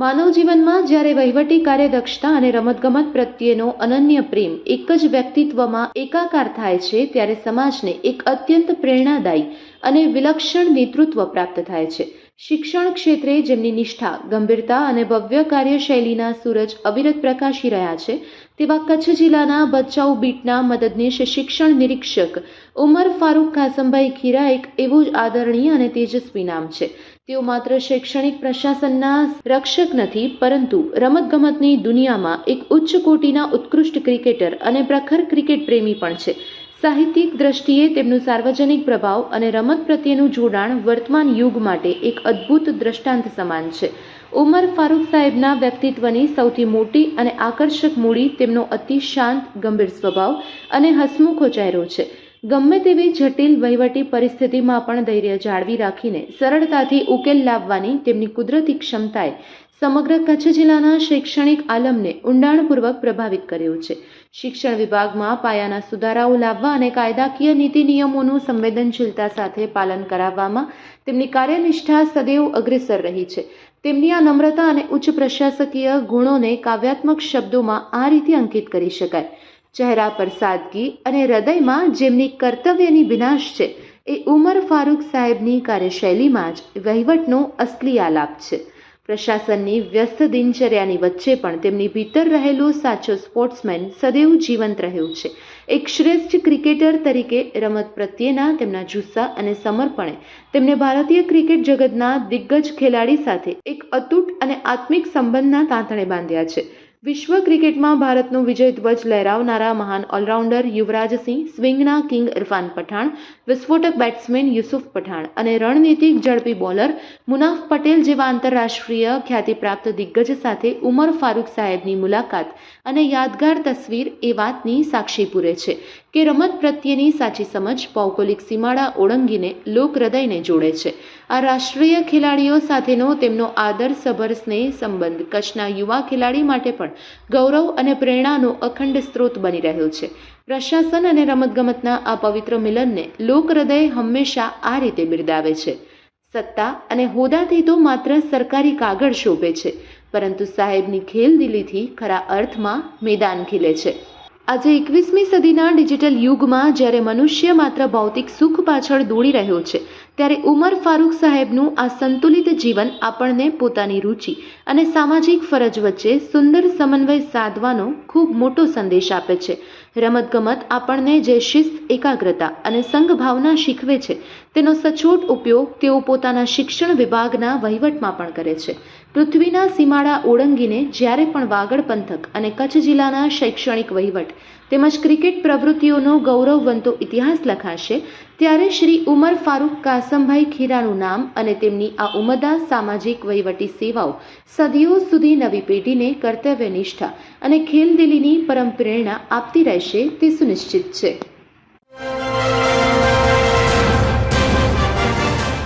માનવ જીવનમાં જ્યારે વહીવટી કાર્યદક્ષતા અને રમતગમત પ્રત્યેનો અનન્ય પ્રેમ એક જ વ્યક્તિત્વમાં એકાકાર થાય છે, ત્યારે સમાજને એક અત્યંત પ્રેરણાદાયી અને વિલક્ષણ નેતૃત્વ પ્રાપ્ત થાય છે. શિક્ષણ ક્ષેત્રે જેમની નિષ્ઠા, ગંભીરતા અને ભવ્ય કાર્યશૈલીના સૂરજ અવિરત પ્રકાશી રહ્યા છે, તેવા કચ્છ જિલ્લાના ભચાઉ બીટના મદદનીશ શિક્ષણ નિરીક્ષક ઉમર ફારૂક કાસમભાઈ ખીરા એક એવું જ આદરણીય અને તેજસ્વી નામ છે. તેઓ માત્ર શૈક્ષણિક પ્રશાસનના રક્ષક નથી, પરંતુ રમતગમતની દુનિયામાં એક ઉચ્ચ કોટીના ઉત્કૃષ્ટ ક્રિકેટર અને પ્રખર ક્રિકેટ પ્રેમી પણ છે. સાહિત્યિક દ્રષ્ટિએ તેમનું સાર્વજનિક પ્રભાવ અને રમત પ્રત્યેનું જોડાણ વર્તમાન યુગ માટે એક અદ્ભુત દ્રષ્ટાંત સમાન છે. ઉમર ફારૂક સાહેબના વ્યક્તિત્વની સૌથી મોટી અને આકર્ષક મૂડી તેમનો અતિ શાંત, ગંભીર સ્વભાવ અને હસમુખો ચહેરો છે. ગમે તેવી જટિલ વહીવટી પરિસ્થિતિમાં પણ ધૈર્ય જાળવી રાખીને સરળતાથી ઉકેલ લાવવાની તેમની કુદરતી ક્ષમતાએ સમગ્ર કચ્છ જિલ્લાના શૈક્ષણિક આલમને ઊંડાણપૂર્વક પ્રભાવિત કર્યો છે. શિક્ષણ વિભાગમાં પાયાના સુધારાઓ લાવવા અને કાયદાકીય નીતિ નિયમોનું સંવેદનશીલતા સાથે પાલન કરાવવામાં તેમની કાર્યનિષ્ઠા સદૈવ અગ્રેસર રહી છે. તેમની આ નમ્રતા અને ઉચ્ચ પ્રશાસકીય ગુણોને કાવ્યાત્મક શબ્દોમાં આ રીતે અંકિત કરી શકાય: ચહેરા પર સાદગી અને હૃદયમાં જેમની કર્તવ્યની ભીનાશ છે, એ ઉમર ફારૂક સાહેબની કાર્યશૈલીમાં જ વહીવટનો અસલી આલાપ છે. પ્રશાસનની વ્યસ્ત દિનચર્યાની વચ્ચે પણ તેમની ભીતર રહેલો સાચો સ્પોર્ટ્સમેન સદૈવ જીવંત રહ્યો છે. એક શ્રેષ્ઠ ક્રિકેટર તરીકે રમત પ્રત્યેના તેમના જુસ્સા અને સમર્પણે તેમને ભારતીય ક્રિકેટ જગતના દિગ્ગજ ખેલાડી સાથે એક અતૂટ અને આત્મિક સંબંધના તાંતણે બાંધ્યા છે. વિશ્વ ક્રિકેટમાં ભારતનો વિજય ધ્વજ લહેરાવનારા મહાન ઓલરાઉન્ડર યુવરાજસિંહ, સ્વિંગના કિંગ ઇરફાન પઠાણ, વિસ્ફોટક બેટ્સમેન યુસુફ પઠાણ અને રણનીતિક ઝડપી બોલર મુનાફ પટેલ જેવા આંતરરાષ્ટ્રીય ખ્યાતિપ્રાપ્ત દિગ્ગજ સાથે ઉમર ફારૂક સાહેબની મુલાકાત અને યાદગાર તસવીર એ વાતની સાક્ષી પૂરે છે કે રમત પ્રત્યેની સાચી સમજ ભૌગોલિક સીમાડા ઓળંગીને લોક હૃદયને જોડે છે. આ રાષ્ટ્રીય ખેલાડીઓ સાથેનો તેમનો આદરસભર સ્નેહ સંબંધ કચ્છના યુવા ખેલાડી માટે પણ ગૌરવ અને પ્રેરણાનો અખંડ સ્ત્રોત બની રહ્યો છે. પ્રશાસન અને રમતગમતના આ પવિત્ર મિલનને લોક હૃદય હંમેશા આ રીતે બિરદાવે છે: સત્તા અને હોદ્દાથી તો માત્ર સરકારી કાગળ શોભે છે, પરંતુ સાહેબની ખેલદિલીથી ખરા અર્થમાં મેદાન ખીલે છે. આજે 21મી સદીના ડિજિટલ યુગમાં જ્યારે મનુષ્ય માત્ર ભૌતિક સુખ પાછળ દોડી રહ્યો છે, ત્યારે ઉમર ફારૂક સાહેબનું આ સંતુલિત જીવન આપણને પોતાની રુચિ અને સામાજિક ફરજ વચ્ચે સુંદર સમન્વય સાધવાનો ખૂબ મોટો સંદેશ આપે છે. રમતગમત આપણને જે શિસ્ત, એકાગ્રતા અને સંઘભાવના શીખવે છે, તેનો સચોટ ઉપયોગ તેઓ પોતાના શિક્ષણ વિભાગના વહીવટમાં પણ કરે છે. પૃથ્વીના સીમાડા ઓળંગીને જ્યારે પણ વાગડ પંથક અને કચ્છ જિલ્લાના શૈક્ષણિક વહીવટ તેમજ ક્રિકેટ પ્રવૃત્તિઓનો ગૌરવવંતો ઇતિહાસ લખાશે, ત્યારે શ્રી ઉમર ફારૂક કાસમભાઈ ખીરાનું નામ અને તેમની આ ઉમદા સામાજિક વહીવટી સેવાઓ સદીઓ સુધી નવી પેઢીને કર્તવ્યનિષ્ઠા અને ખેલદિલીની પરમ પ્રેરણા આપતી રહેશે તે સુનિશ્ચિત છે.